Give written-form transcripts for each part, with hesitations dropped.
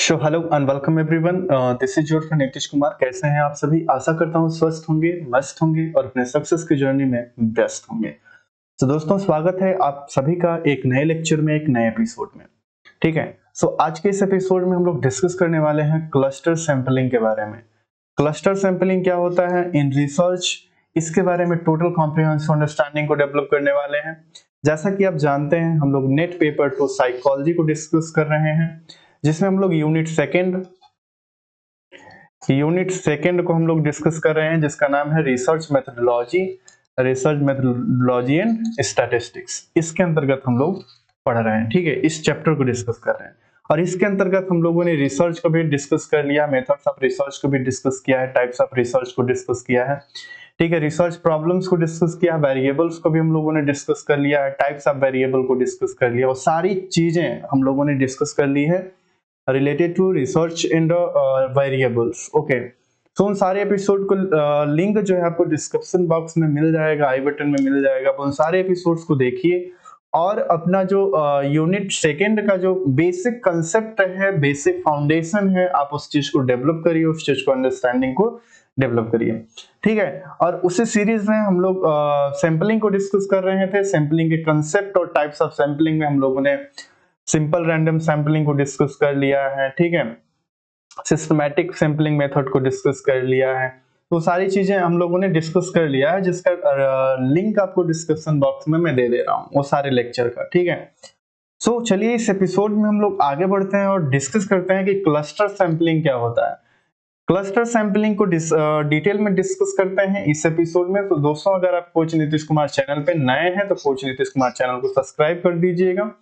So hello and welcome everyone. This is your friend Nitish Kumar. कैसे हैं आप सभी? आशा करता हूँ स्वस्थ होंगे, मस्त होंगे और अपने सक्सेस की जर्नी में व्यस्त होंगे। तो दोस्तों, स्वागत है आप सभी का एक नए लेक्चर में, एक नए एपिसोड में। ठीक है। सो आज के इस एपिसोड में हम लोग डिस्कस करने वाले हैं क्लस्टर सैंपलिंग के बारे में। क्लस्टर सैंपलिंग क्या होता है इन रिसर्च, इसके बारे में टोटल कॉम्प्रिहेंसिव अंडरस्टैंडिंग को डेवलप करने वाले हैं। जैसा कि आप जानते हैं, हम लोग नेट पेपर टू साइकोलॉजी को डिस्कस कर रहे हैं, जिसमें हम लोग यूनिट सेकंड को हम लोग डिस्कस कर रहे हैं, जिसका नाम है रिसर्च मेथोडोलॉजी एंड स्टैटिस्टिक्स। इसके अंतर्गत हम लोग पढ़ रहे हैं। ठीक है, इस चैप्टर को डिस्कस कर रहे हैं और इसके अंतर्गत हम लोगों ने रिसर्च को भी डिस्कस कर लिया, मेथड्स ऑफ रिसर्च को भी डिस्कस किया है, टाइप्स ऑफ रिसर्च को डिस्कस किया है। ठीक है, रिसर्च प्रॉब्लम्स को डिस्कस किया, वेरिएबल्स को भी हम लोगों ने डिस्कस कर लिया है, टाइप्स ऑफ वेरिएबल को डिस्कस कर लिया और सारी चीजें हम लोगों ने डिस्कस कर ली है related to research in the variables. Okay, तो उन सारे एपिसोड को लिंक जो है आपको डिस्क्रिप्शन बॉक्स में मिल जाएगा, आई बटन में मिल जाएगा। आप उन सारे एपिसोड्स को देखिए और अपना जो यूनिट सेकंड का जो बेसिक कंसेप्ट है, बेसिक फाउंडेशन है, आप उस चीज को डेवलप करिए, उस चीज को अंडरस्टैंडिंग को डेवलप करिए। ठीक है, और उसी सीरीज में हम लोग सैंपलिंग को डिस्कस कर रहे थे। सैंपलिंग के कंसेप्ट और टाइप्स ऑफ सैंपलिंग में हम लोगों ने सिंपल रैंडम सैंपलिंग को डिस्कस कर लिया है। ठीक है, सिस्टमैटिक सैंपलिंग मेथड को डिस्कस कर लिया है। तो सारी चीजें हम लोगों ने डिस्कस कर लिया है, जिसका लिंक आपको डिस्क्रिप्शन बॉक्स में मैं दे दे रहा हूँ वो सारे लेक्चर का। ठीक है, सो चलिए इस एपिसोड में हम लोग आगे बढ़ते हैं और डिस्कस करते हैं कि क्लस्टर सैंपलिंग क्या होता है। क्लस्टर सैंपलिंग को डिटेल में डिस्कस करते हैं इस एपिसोड में। तो दोस्तों, अगर आप कोच नीतीश कुमार चैनल पे नए हैं तो कोच नीतीश कुमार चैनल को सब्सक्राइब कर दीजिएगा।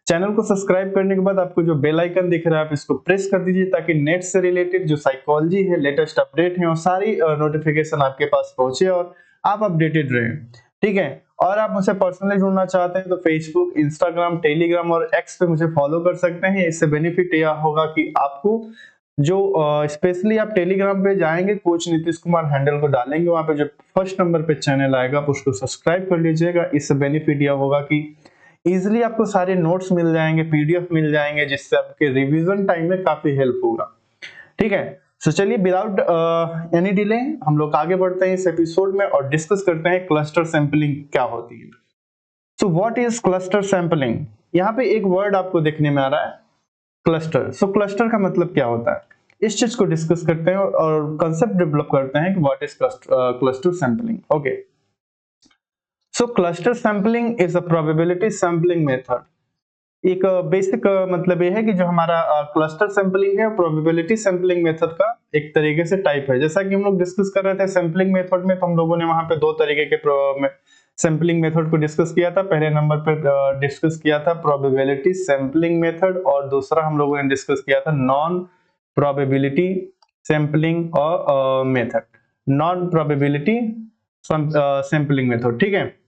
चैनल को सब्सक्राइब करने के बाद आपको जो बेल आइकन दिख रहा है आप इसको प्रेस कर दीजिए, ताकि नेट से रिलेटेड जो साइकोलॉजी है, लेटेस्ट अपडेट है और सारी नोटिफिकेशन आपके पास पहुंचे और आप अपडेटेड रहें। ठीक है, और आप मुझसे पर्सनली जुड़ना चाहते हैं तो फेसबुक, इंस्टाग्राम, टेलीग्राम और एक्स पे मुझे फॉलो कर सकते हैं। इससे बेनिफिट यह होगा कि आपको जो स्पेशली आप टेलीग्राम पे जाएंगे, कोच नीतीश कुमार हैंडल को डालेंगे, वहां पे जो फर्स्ट नंबर पे चैनल आएगा आप उसको सब्सक्राइब कर लीजिएगा। इससे बेनिफिट यह होगा कि इजिली आपको सारे नोट्स मिल जाएंगे, पीडीएफ मिल जाएंगे, जिससे आपके रिवीजन टाइम में काफी हेल्प होगा। ठीक है, सो चलिए विदाउट एनी डिले हम लोग आगे बढ़ते हैं इस एपिसोड में और डिस्कस करते हैं क्लस्टर सैंपलिंग क्या होती है। So what is cluster sampling? यहाँ पे एक वर्ड आपको देखने में आ रहा है, क्लस्टर। सो क्लस्टर का मतलब क्या होता है, इस चीज को डिस्कस करते हैं और कंसेप्ट डेवलप करते हैं कि what is cluster sampling. Okay, so cluster sampling is a probability sampling method. एक बेसिक मतलब ये है कि जो हमारा क्लस्टर सैंपलिंग है, प्रोबेबिलिटी सैंपलिंग मेथड का एक तरीके से टाइप है। जैसा कि हम लोग डिस्कस कर रहे थे सैंपलिंग मेथड में, तो हम लोगों ने वहां पे दो तरीके के सैंपलिंग मेथड को डिस्कस किया था। पहले नंबर पर डिस्कस किया था प्रोबेबिलिटी सैंपलिंग मेथड और दूसरा हम लोगों ने डिस्कस किया था नॉन प्रोबेबिलिटी सैंपलिंग और method, non probability sampling method. ठीक है,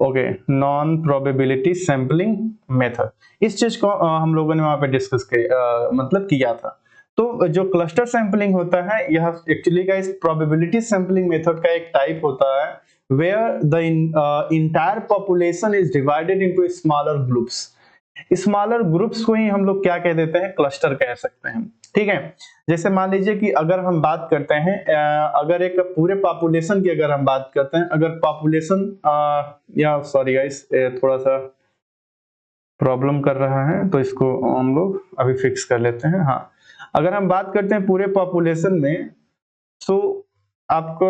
okay, non probability sampling method, इस चीज को हम लोगों ने वहां पे डिस्कस मतलब किया था। तो जो क्लस्टर सैंपलिंग होता है, यह एक्चुअली का इस प्रोबेबिलिटी सैंपलिंग मेथड का एक टाइप होता है, where the entire population is divided into smaller groups. Smaller groups को ही हम लोग क्या कह देते हैं, क्लस्टर कह सकते हैं। ठीक है, जैसे मान लीजिए कि अगर हम बात करते हैं अगर एक पूरे पॉपुलेशन की अगर हम बात करते हैं, अगर पॉपुलेशन या सॉरी गाइस, थोड़ा सा प्रॉब्लम कर रहा है तो इसको हम लोग अभी फिक्स कर लेते हैं। हाँ, अगर हम बात करते हैं पूरे पॉपुलेशन में, तो आपको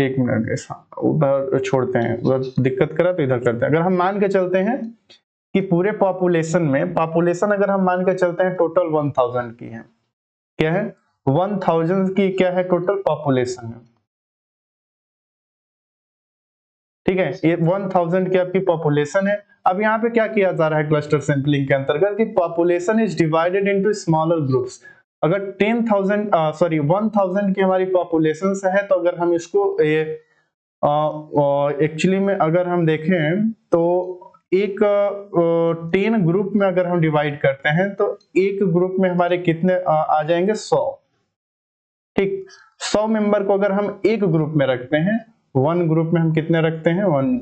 एक मिनट उधर छोड़ते हैं, उधर दिक्कत करा तो इधर करते हैं। अगर हम मान के चलते हैं कि पूरे पॉपुलेशन में, पॉपुलेशन अगर हम मान के चलते हैं टोटल 1000 की है, क्या है 1000 की, क्या है टोटल पॉपुलेशन है। ठीक है, ये 1000 की आपकी पॉपुलेशन है। अब यहाँ पे क्या किया जा रहा है क्लस्टर सैंपलिंग के अंतर्गत कि population is divided into smaller groups. अगर 1000 की हमारी पॉपुलेशन है, तो अगर हम इसको एक्चुअली में अगर हम देखें तो एक 10 ग्रुप में अगर हम डिवाइड करते हैं तो एक ग्रुप में हमारे कितने आ जाएंगे, 100। ठीक, 100 मेंबर को अगर हम एक ग्रुप में रखते हैं, वन ग्रुप में हम कितने रखते हैं, वन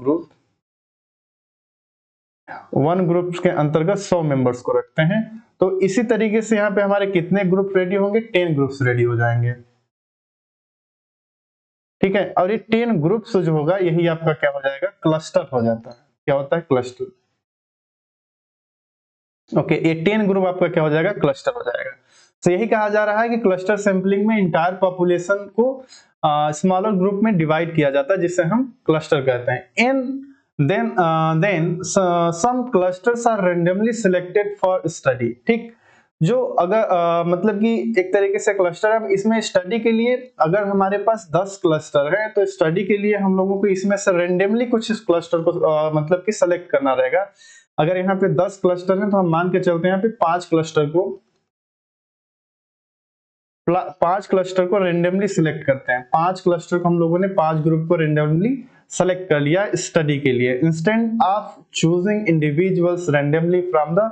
ग्रुप के अंतर्गत 100 मेंबर्स को रखते हैं, तो इसी तरीके से यहाँ पे हमारे कितने ग्रुप रेडी होंगे, 10 ग्रुप्स रेडी हो जाएंगे, ठीक है। और ये 10 ग्रुप्स जो होगा यही आपका क्या हो जाएगा, क्लस्टर हो जाता है। क्या होता है, क्लस्टर। ओके, ये 10 ग्रुप आपका क्या हो जाएगा, क्लस्टर हो जाएगा। तो यही कहा जा रहा है कि क्लस्टर सैंपलिंग में इंटायर पॉपुलेशन को स्मॉलर ग्रुप में डिवाइड किया जाता है, जिसे हम क्लस्टर कहते हैं। And then some clusters are randomly selected for study, ठीक। जो अगर मतलब कि एक तरीके से क्लस्टर, अब इसमें स्टडी के लिए अगर हमारे पास 10 क्लस्टर है तो स्टडी के लिए हम लोगों को इसमें से रैंडमली कुछ इस क्लस्टर को मतलब कि सेलेक्ट करना रहेगा। अगर यहाँ पे 10 क्लस्टर हैं तो हम मान के चलते हैं यहाँ पे 5 क्लस्टर को रेंडमली सिलेक्ट करते हैं। 5 क्लस्टर को हम लोगों ने 5 ग्रुप को रेंडमली सेलेक्ट कर लिया स्टडी के लिए, instead of choosing individuals randomly from the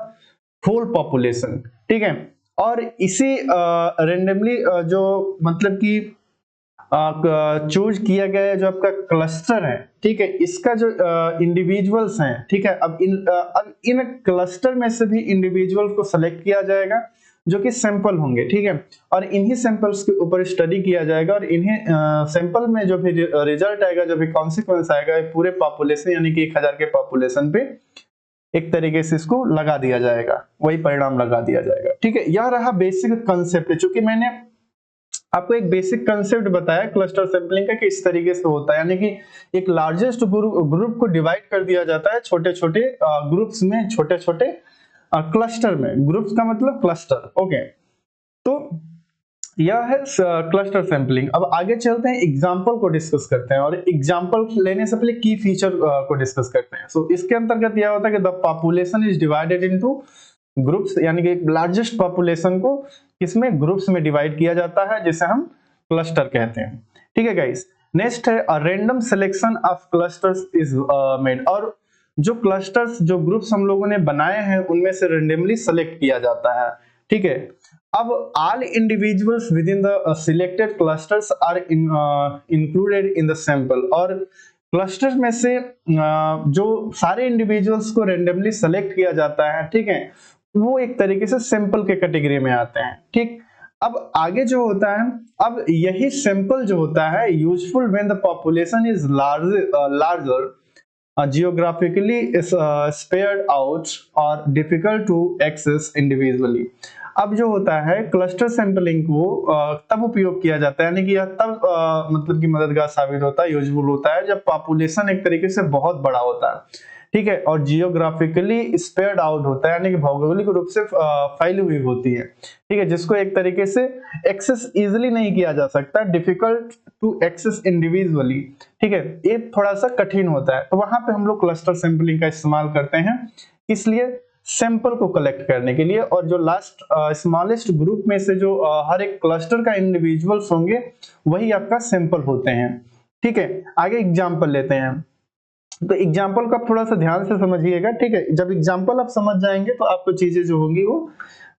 whole population, ठीक है। और इसी रेंडमली जो मतलब कि चूज किया गया जो आपका क्लस्टर है, ठीक है, इसका जो इंडिविजुअल्स हैं, ठीक है, अब इन क्लस्टर में से भी इंडिविजुअल को सेलेक्ट किया जाएगा जो कि सैंपल होंगे, ठीक है। और इन्हीं सैंपल्स के ऊपर स्टडी किया जाएगा और इन्हें सैंपल में जो भी रिजल्ट आएगा, जो भी कॉन्सिक्वेंस आएगा, पूरे पॉपुलेशन यानी कि 1000 के पॉपुलेशन पे एक तरीके से इसको लगा दिया जाएगा, वही परिणाम लगा दिया जाएगा, ठीक है। यह रहा बेसिक कंसेप्ट, चूंकि मैंने आपको एक बेसिक कंसेप्ट बताया क्लस्टर सैंपलिंग का कि इस तरीके से होता है, यानी कि एक लार्जेस्ट ग्रुप को डिवाइड कर दिया जाता है छोटे छोटे ग्रुप्स में, छोटे छोटे क्लस्टर में। ग्रुप्स का मतलब क्लस्टर, ओके। तो यह है क्लस्टर सैंपलिंग। अब आगे चलते हैं, एग्जांपल को डिस्कस करते हैं, और एग्जांपल लेने से पहले की फीचर को डिस्कस करते हैं। सो इसके अंतर्गत यह होता है कि the population is divided into groups, यानी कि लार्जेस्ट पॉपुलेशन को किसमें, ग्रुप्स में डिवाइड किया जाता है, जिसे हम क्लस्टर कहते हैं, ठीक है गाइस। नेक्स्ट है random selection of clusters is made, और जो क्लस्टर्स, जो ग्रुप्स हम लोगों ने बनाए हैं उनमें से रैंडमली सेलेक्ट किया जाता है, ठीक है। अब all individuals within the selected clusters are included in the sample, और क्लस्टर में से जो सारे इंडिविजुअल्स को रैंडमली सेलेक्ट किया जाता है, ठीक है, वो एक तरीके से सैंपल के कैटेगरी में आते हैं, ठीक। अब आगे जो होता है, अब यही सैंपल जो होता है useful when the population is larger geographically is spared out or difficult to access individually। अब जो होता है क्लस्टर सैंपलिंग को तब उपयोग किया जाता है, यानी कि यह तब मतलब कि मददगार साबित होता है, यूजफुल होता है, जब पॉपुलेशन एक तरीके से बहुत बड़ा होता है, ठीक है, और जियोग्राफिकली स्प्रेड आउट होता है, यानी कि भौगोलिक रूप से फैली हुई होती है, ठीक है, जिसको एक तरीके से एक्सेस इजीली नहीं किया जा सकता, डिफिकल्ट टू एक्सेस इंडिविजुअली, ठीक है, ये थोड़ा सा कठिन होता है। तो वहां पे हम लोग क्लस्टर सैंपलिंग का इस्तेमाल करते हैं, इसलिए सैंपल को कलेक्ट करने के लिए, और जो लास्ट स्मॉलेस्ट ग्रुप में से जो हर एक क्लस्टर का इंडिविजुअल्स होंगे वही आपका सैंपल होते हैं, ठीक है। आगे एग्जांपल लेते हैं, तो एग्जांपल को आप थोड़ा सा ध्यान से समझिएगा, ठीक है। जब एग्जांपल आप समझ जाएंगे तो आपको चीजें जो होंगी वो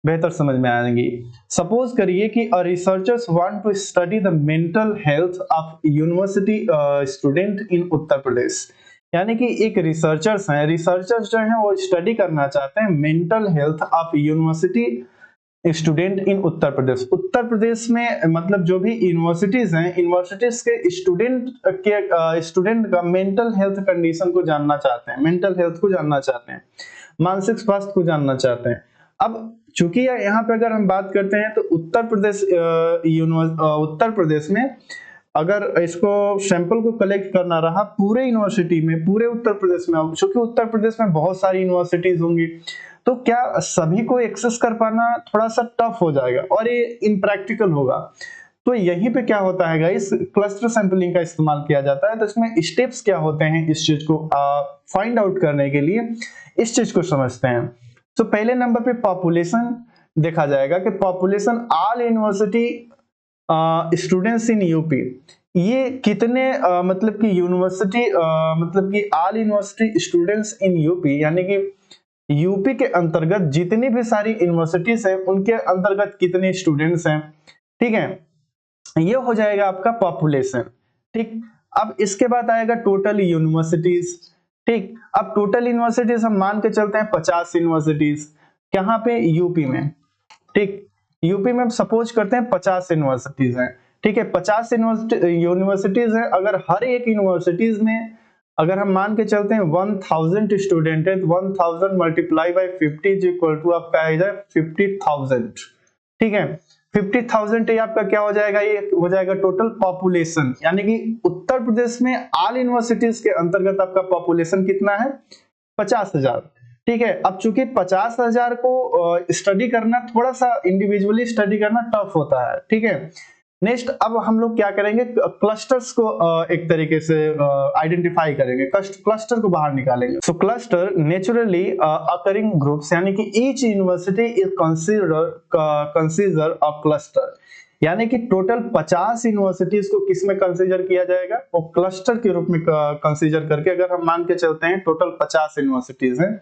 बेहतर समझ में आएंगी। सपोज करिए कि researchers want to study the mental health of university student in Uttar Pradesh, यानी कि एक रिसर्चर्स जो हैं वो स्टडी करना चाहते हैं mental health of university student in Uttar Pradesh. Uttar Pradesh में मतलब जो भी यूनिवर्सिटीज हैं, यूनिवर्सिटीज के स्टूडेंट का मेंटल हेल्थ कंडीशन को जानना चाहते हैं, मेंटल हेल्थ को जानना चाहते हैं, मानसिक स्वास्थ्य को जानना चाहते हैं। अब चूंकि यहाँ पे अगर हम बात करते हैं तो उत्तर प्रदेश में अगर इसको सैंपल को कलेक्ट करना रहा पूरे यूनिवर्सिटी में, पूरे उत्तर प्रदेश में, क्योंकि उत्तर प्रदेश में बहुत सारी यूनिवर्सिटीज होंगी, तो क्या सभी को एक्सेस कर पाना थोड़ा सा टफ हो जाएगा और ये इम्प्रैक्टिकल होगा। तो यहीं पे क्या होता है गाइस, क्लस्टर सैंपलिंग का इस्तेमाल किया जाता है। तो इसमें स्टेप्स क्या होते हैं इस चीज को फाइंड आउट करने के लिए, इस चीज को समझते हैं। तो पहले नंबर पे पॉपुलेशन देखा जाएगा कि population all university students in UP, ये कितने मतलब कि यूनिवर्सिटी मतलब कि all university students in UP, यानी कि यूपी के अंतर्गत जितनी भी सारी यूनिवर्सिटीज हैं उनके अंतर्गत कितने स्टूडेंट्स हैं, ठीक है, ये हो जाएगा आपका पॉपुलेशन, ठीक। अब इसके बाद आएगा टोटल यूनिवर्सिटीज, ठीक। अब टोटल यूनिवर्सिटीज हम मान के चलते हैं 50 यूनिवर्सिटीज, कहाँ पे? यूपी में। ठीक, यूपी में हम सपोज करते हैं 50 यूनिवर्सिटीज हैं, ठीक है, 50 यूनिवर्सिटीज हैं। अगर हर एक यूनिवर्सिटीज में अगर हम मान के चलते हैं 1000 स्टूडेंट है, 1000 multiply by 50 is equal to आपका आ जाए 50,000, ठीक है। 50,000 ये आपका क्या हो जाएगा? ये हो जाएगा टोटल पॉपुलेशन, यानी कि उत्तर प्रदेश में ऑल यूनिवर्सिटीज के अंतर्गत आपका पॉपुलेशन कितना है? 50,000, ठीक है। अब चूंकि 50,000 को स्टडी करना, थोड़ा सा इंडिविजुअली स्टडी करना टफ होता है, ठीक है। नेक्स्ट अब हम लोग क्या करेंगे? क्लस्टर्स को एक तरीके से आइडेंटिफाई करेंगे, क्लस्टर को बाहर निकालेंगे। सो क्लस्टर नेचुरली अकरिंग ग्रुप्स, यानी कि each university is consider a cluster, यानी कि टोटल 50 यूनिवर्सिटीज को किस में कंसीडर किया जाएगा? वो क्लस्टर के रूप में कंसीडर करके अगर हम मान के चलते हैं टोटल 50 यूनिवर्सिटीज हैं,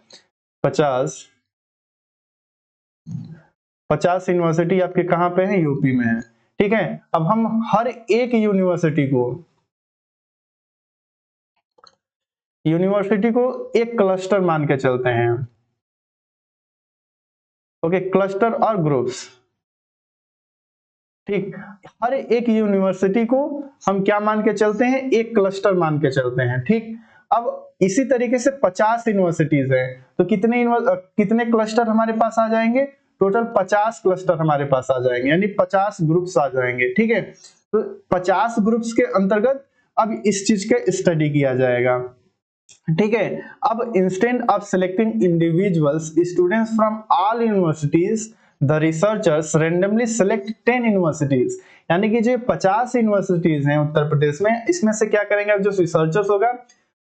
50 यूनिवर्सिटी आपके कहां पे है? यूपी में है, ठीक है। अब हम हर एक यूनिवर्सिटी को एक क्लस्टर मान के चलते हैं, ओके, क्लस्टर और ग्रुप्स, ठीक। हर एक यूनिवर्सिटी को हम क्या मान के चलते हैं? एक क्लस्टर मान के चलते हैं, ठीक। अब इसी तरीके से 50 यूनिवर्सिटीज हैं, तो कितने क्लस्टर हमारे पास आ जाएंगे? टोटल 50 क्लस्टर हमारे पास आ जाएंगे, यानी 50 ग्रुप्स आ जाएंगे, ठीक है। तो 50 ग्रुप्स के अंतर्गत अब इस चीज का स्टडी किया जाएगा, ठीक है। अब instead of selecting individuals students from all universities, the researchers randomly select 10 universities, यानी कि जो 50 यूनिवर्सिटीज हैं उत्तर प्रदेश में, इसमें से क्या करेंगे? अब जो रिसर्चर्स होगा,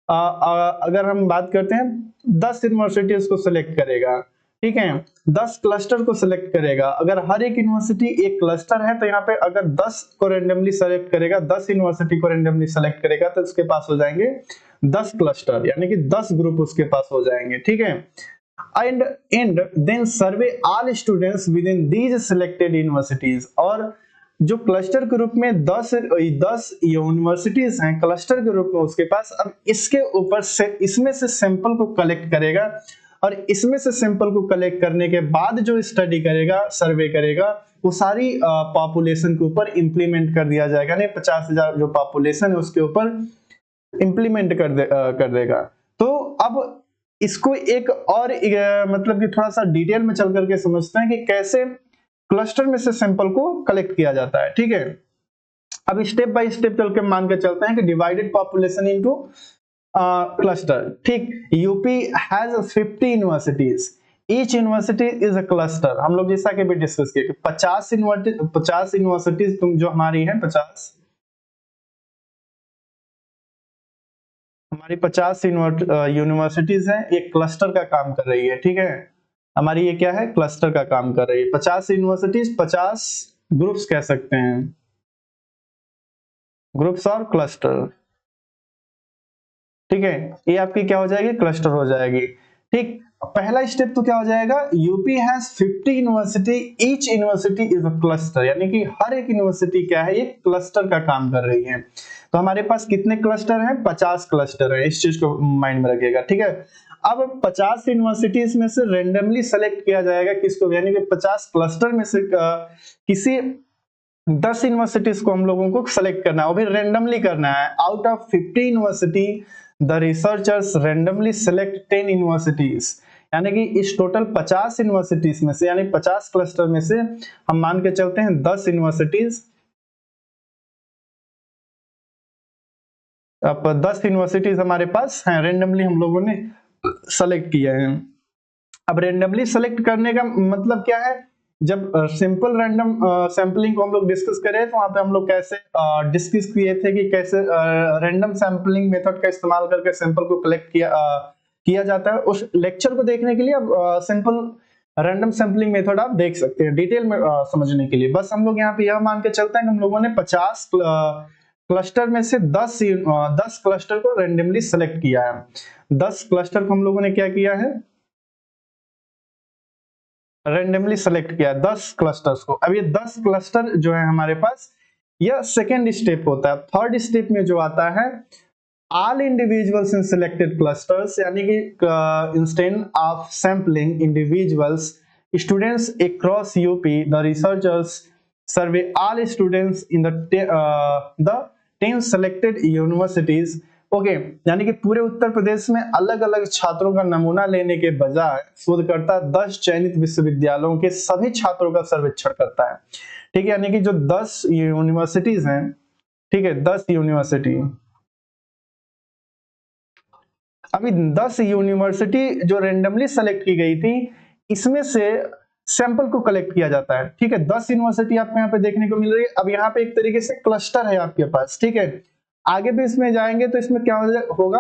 अगर हम बात करते हैं 10 यूनिवर्सिटीज को सिलेक्ट करेगा, ठीक है, 10 क्लस्टर को सिलेक्ट करेगा। अगर हर एक यूनिवर्सिटी एक क्लस्टर है तो यहाँ पे अगर 10 को रैंडमली सेलेक्ट करेगा, 10 यूनिवर्सिटी को रैंडमली सेलेक्ट करेगा, तो उसके पास हो जाएंगे 10 क्लस्टर, यानी कि 10 ग्रुप उसके पास हो जाएंगे, ठीक है। And then survey all students within these selected universities, और जो क्लस्टर के रूप में 10 यूनिवर्सिटीज हैं क्लस्टर के रूप में उसके पास, अब इसके ऊपर से इसमें से सैंपल को कलेक्ट करेगा, और इसमें से सैंपल को कलेक्ट करने के बाद जो स्टडी करेगा, सर्वे करेगा, वो सारी पॉपुलेशन के ऊपर इंप्लीमेंट कर दिया जाएगा, नहीं 50,000 जो पॉपुलेशन है उसके ऊपर इंप्लीमेंट कर देगा। तो अब इसको एक और मतलब कि थोड़ा सा डिटेल में चल करके समझते हैं कि कैसे क्लस्टर में से सैंपल को कलेक्ट किया जाता है, ठीक है। अब स्टेप बाय स्टेप चल के मान के चलते हैं कि डिवाइडेड पॉपुलेशन इनटू क्लस्टर, ठीक। UP has 50 universities, each university is a cluster. हम लोग जैसा कि भी डिस्कस किए 50 यूनिवर्सिटीज तुम जो हमारी है 50 हमारी 50 यूनिवर्सिटीज हैं, ये क्लस्टर का काम कर रही है, ठीक है। हमारी ये क्या है? क्लस्टर का काम कर रही है। 50 यूनिवर्सिटीज, 50 ग्रुप्स कह सकते हैं, ग्रुप्स और क्लस्टर, ठीक है। ये आपकी क्या हो जाएगी? क्लस्टर हो जाएगी, ठीक। पहला स्टेप तो क्या हो जाएगा? UP has 50 university, each university is a cluster, यानी कि हर एक यूनिवर्सिटी क्या है? ये क्लस्टर का काम कर रही है। तो हमारे पास कितने क्लस्टर हैं? 50 क्लस्टर है, इस चीज को माइंड में रखिएगा, ठीक है। अब 50 यूनिवर्सिटीज में से रेंडमली सेलेक्ट किया जाएगा किसको? यानी कि 50 क्लस्टर में से किसी 10 यूनिवर्सिटीज को हम लोगों को सेलेक्ट करना है, वो भी रेंडमली करना है। Out of 50 university the researchers randomly select 10 universities, यानी कि इस टोटल 50 यूनिवर्सिटीज में से, यानी 50 क्लस्टर में से हम मान के चलते हैं 10 यूनिवर्सिटीज, अब 10 यूनिवर्सिटीज हमारे पास हैं, रेंडमली हम लोगों ने सेलेक्ट किए हैं। अब रेंडमली सेलेक्ट करने का मतलब क्या है? जब सिंपल रैंडम सैंपलिंग को हम लोग डिस्कस करें तो वहां पे हम लोग कैसे डिस्कस किए थे कि कैसे रैंडम सैंपलिंग मेथड का इस्तेमाल करके सैंपल को कलेक्ट किया जाता है। उस लेक्चर को देखने के लिए अब सिंपल रैंडम सैंपलिंग मेथड आप देख सकते हैं डिटेल में समझने के लिए। बस हम लोग यहाँ पे यह मान के चलते हैं कि हम लोगों ने 50 क्लस्टर में से 10 क्लस्टर को रेंडमली सेलेक्ट किया है। 10 क्लस्टर को हम लोगों ने क्या किया है? रेंडमली सेलेक्ट किया 10 क्लस्टर्स को। अब ये 10 क्लस्टर जो है हमारे पास, यह सेकेंड स्टेप होता है। थर्ड स्टेप में जो आता है, all individuals in selected clusters, यानी कि instead of sampling individuals students across UP, the researchers survey all students in the 10 selected universities. Okay यानी कि पूरे उत्तर प्रदेश में अलग अलग छात्रों का नमूना लेने के बजाय शोधकर्ता 10 चयनित विश्वविद्यालयों के सभी छात्रों का सर्वेक्षण करता है। ठीक है, यानी कि जो 10 यूनिवर्सिटीज हैं, ठीक है, 10 यूनिवर्सिटी, अभी 10 यूनिवर्सिटी जो रेंडमली सेलेक्ट की गई थी, इसमें से सैंपल को कलेक्ट किया जाता है। ठीक है, 10 यूनिवर्सिटी आपको यहाँ पे देखने को मिल रही है। अब यहाँ पे एक तरीके से क्लस्टर है आपके पास। ठीक है, आगे भी इसमें जाएंगे तो इसमें क्या होगा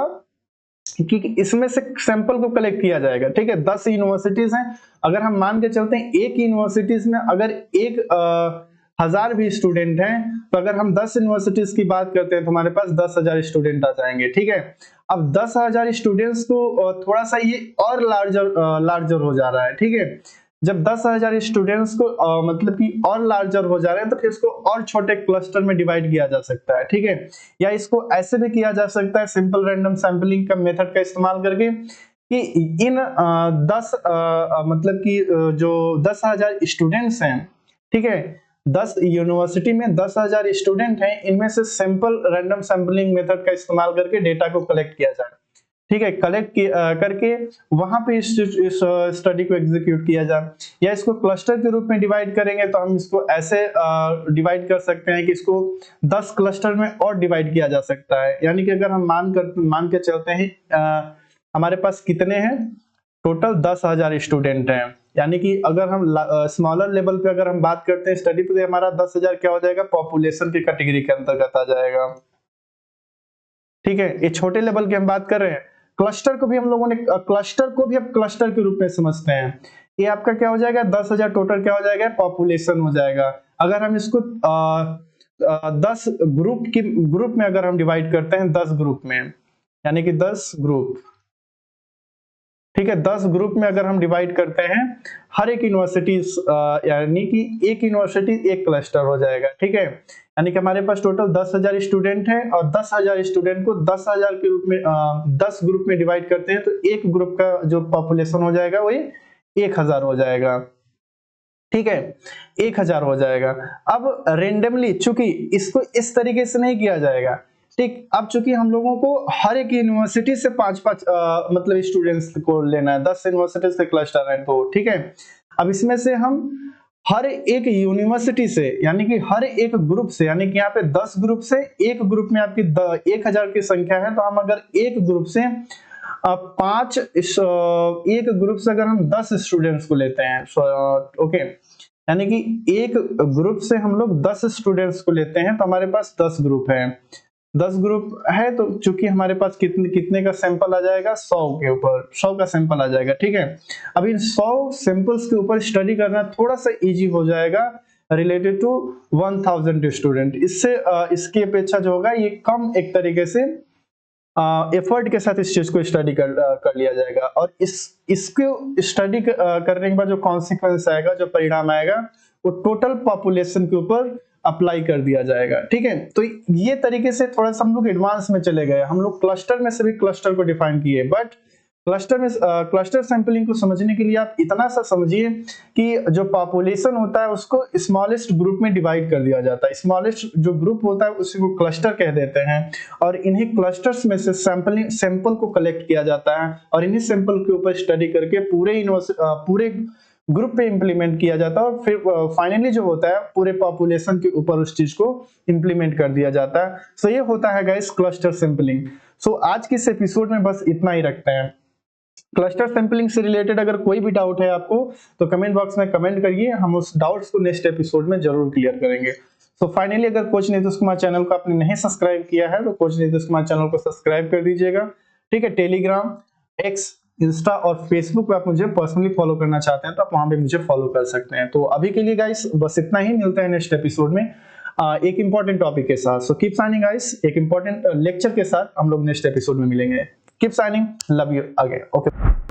कि इसमें से सैंपल को कलेक्ट किया जाएगा। ठीक है, 10 यूनिवर्सिटीज हैं। अगर हम मान के चलते हैं एक यूनिवर्सिटीज में अगर 1000 भी स्टूडेंट हैं, तो अगर हम 10 यूनिवर्सिटीज की बात करते हैं तो हमारे पास 10,000 स्टूडेंट आ जाएंगे। ठीक है, अब 10,000 स्टूडेंट्स को थोड़ा सा ये और लार्जर हो जा रहा है। ठीक है, जब 10,000 स्टूडेंट्स को मतलब कि और लार्जर हो जा रहे हैं तो फिर इसको और छोटे क्लस्टर में डिवाइड किया जा सकता है। ठीक है, या इसको ऐसे भी किया जा सकता है सिंपल रैंडम सैंपलिंग का मेथड का इस्तेमाल करके कि इन 10 मतलब कि जो 10,000 स्टूडेंट्स हैं, ठीक है, 10 यूनिवर्सिटी में 10,000 स्टूडेंट हैं, इनमें से सिंपल रैंडम सैंपलिंग मेथड का इस्तेमाल करके डेटा को कलेक्ट किया जाए। ठीक है, कलेक्ट करके वहां पे इस स्टडी को एग्जीक्यूट किया जाए, या इसको क्लस्टर के रूप में डिवाइड करेंगे तो हम इसको ऐसे डिवाइड कर सकते हैं कि इसको 10 क्लस्टर में और डिवाइड किया जा सकता है। यानी कि अगर हम मान के चलते हैं हमारे पास कितने हैं, टोटल 10,000 स्टूडेंट हैं, यानी कि अगर हम स्मॉलर लेवल पे अगर हम बात करते हैं स्टडी पे, तो हमारा 10,000 क्या हो जाएगा, पॉपुलेशन की कैटेगरी के अंतर्गत आ जाएगा। ठीक है, ये छोटे लेवल की हम बात कर रहे हैं। क्लस्टर को भी हम लोगों ने क्लस्टर को भी अब क्लस्टर के रूप में समझते हैं। ये आपका क्या हो जाएगा, 10,000 टोटल क्या हो जाएगा, पॉपुलेशन हो जाएगा। अगर हम इसको 10 ग्रुप में अगर हम डिवाइड करते हैं, 10 ग्रुप में, यानी कि 10 ग्रुप, ठीक है, 10 ग्रुप में अगर हम डिवाइड करते हैं, हर एक यूनिवर्सिटी यानी कि एक यूनिवर्सिटी एक क्लस्टर हो जाएगा। ठीक है, यानी कि हमारे पास टोटल 10,000 स्टूडेंट हैं और 10,000 स्टूडेंट को 10,000 के रूप में 10 ग्रुप में डिवाइड करते हैं, तो एक ग्रुप का जो पॉपुलेशन हो जाएगा वो 1,000 हो जाएगा। ठीक है, 1,000 हो जाएगा। अब रेंडमली, चूंकि इसको इस तरीके से नहीं किया जाएगा, ठीक, अब चूंकि हम लोगों को हर एक यूनिवर्सिटी से 5-5 मतलब स्टूडेंट्स को लेना है, 10 यूनिवर्सिटी से क्लस्टर है तो, ठीक है, अब इसमें से हम हर एक यूनिवर्सिटी से, यानी कि हर एक ग्रुप से, यानी कि यहाँ पे 10 ग्रुप से एक ग्रुप में आपकी 1,000 की संख्या है, तो हम अगर एक ग्रुप से एक ग्रुप से अगर हम 10 स्टूडेंट्स को लेते हैं, ओके, यानी कि एक ग्रुप से हम लोग 10 स्टूडेंट्स को लेते हैं, तो हमारे पास 10 ग्रुप है। 10 ग्रुप है तो चूंकि हमारे पास कितने का सैंपल आ जाएगा, 100 के ऊपर 100 का सैंपल आ जाएगा। ठीक है, अब इन 100 सैंपल्स के ऊपर स्टडी करना थोड़ा सा इजी हो जाएगा रिलेटेड टू 1000 स्टूडेंट। इससे इसकी अपेक्षा जो होगा ये कम एक तरीके से एफर्ट के साथ इस चीज को स्टडी कर लिया जाएगा, और इसको स्टडी करने के बाद जो कॉन्सिक्वेंस आएगा, जो परिणाम आएगा, वो टोटल पॉपुलेशन के ऊपर अप्लाई कर दिया जाएगा। ठीक है, तो ये तरीके से थोड़ा सा हम लोग एडवांस में चले गए। हम लोग क्लस्टर में से भी क्लस्टर को डिफाइन किए, बट क्लस्टर सैंपलिंग को समझने के लिए आप इतना सा समझिए कि जो पॉपुलेशन होता है उसको स्मॉलेस्ट ग्रुप में डिवाइड कर दिया जाता है। स्मॉलेस्ट जो ग्रुप होता है उसी को क्लस्टर कह देते हैं, और इन्हीं क्लस्टर्स में से सैंपल को कलेक्ट किया जाता है, और इन्हीं सैंपल के ऊपर स्टडी करके पूरे ग्रुप पे इंप्लीमेंट किया जाता है, और फिर फाइनली जो होता है पूरे पॉपुलेशन के ऊपर उस चीज को इंप्लीमेंट कर दिया जाता है। सो ये होता है गाइस क्लस्टर सैंपलिंग। सो आज के इस एपिसोड में बस इतना ही रखते हैं। क्लस्टर सैंपलिंग से रिलेटेड अगर कोई भी डाउट है आपको तो कमेंट बॉक्स में कमेंट करिए, हम उस डाउट्स को नेक्स्ट एपिसोड में जरूर क्लियर करेंगे। सो फाइनली अगर कोच नीतीश कुमार चैनल को आपने नहीं सब्सक्राइब किया है तो कोच नीतीश कुमार चैनल को सब्सक्राइब कर दीजिएगा। ठीक है, टेलीग्राम, एक्स, इंस्टा और फेसबुक पे आप मुझे पर्सनली फॉलो करना चाहते हैं तो आप वहां पे मुझे फॉलो कर सकते हैं। तो अभी के लिए गाइस बस इतना ही, मिलते हैं नेक्स्ट एपिसोड में एक इंपॉर्टेंट टॉपिक के साथ। सो कीप साइनिंग गाइस, एक इंपॉर्टेंट लेक्चर के साथ हम लोग नेक्स्ट एपिसोड में मिलेंगे। Keep signing, love you again, okay.